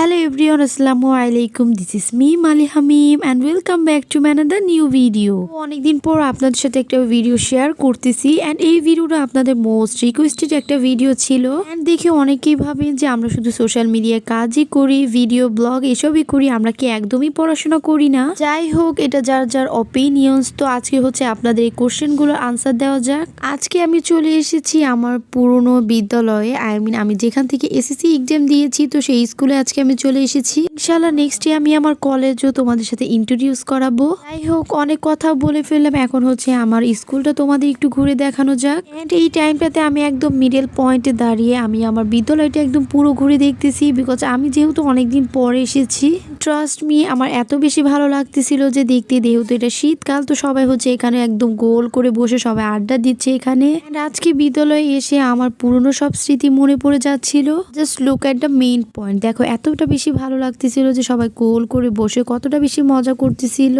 Hello everyone, Assalamu alaikum. This is me Mali Hamim and welcome back to another new video. অনেকদিন পর আপনাদের সাথে একটা video share করতেছি এন্ড এই ভিডিওটা আপনাদের মোস্ট রিকোয়েস্টেড একটা ভিডিও ছিল এন্ড দেখে অনেকেই ভাবেন যে আমরা শুধু সোশ্যাল মিডিয়ায় কাজই করি, ভিডিও ব্লগ এসবই করি, আমরা কি একদমই পড়াশোনা করি না। যাই হোক, এটা যার যার অপিনিয়ন্স। তো আজকে হচ্ছে আপনাদের এই কোশ্চেনগুলোর আনসার দেওয়া যাক। আজকে আমি চলে এসেছি আমার পুরনো বিদ্যালয়ে, আমি যেখান থেকে এসএসসি এক্সাম দিয়েছি, তো সেই স্কুলে আজকে আমি চলে এসেছি। ইনশাআল্লাহ নেক্সট ডে আমি আমার কলেজও তোমাদের সাথে ইন্ট্রোডিউস করাবো। যাই হোক, অনেক কথা বলে ফেললাম, এখন হচ্ছে আমার স্কুলটা তোমাদের একটু ঘুরে দেখানো যাক। এন্ড এই টাইমটাতে আমি একদম মিডল পয়েন্টে দাঁড়িয়ে আমি আমার বিদ্যালয়টা একদম পুরো ঘুরে দেখতেছি, বিকজ আমি যেহেতু অনেকদিন পরে এসেছি। ট্রাস্ট মি, আমার এত বেশি ভালো লাগতেছিল যে দেখতে, যেহেতু এটা শীতকাল, তো সবাই হচ্ছে এখানে একদম গোল করে বসে সবাই আড্ডা দিচ্ছে এখানে। আজকে বিদ্যালয়ে এসে আমার পুরনো সব স্মৃতি মনে পড়ে যাচ্ছিল। Just look at the main point. দেখো এতটা বেশি ভালো লাগতেছিল যে সবাই গোল করে বসে কতটা বেশি মজা করতেছিল।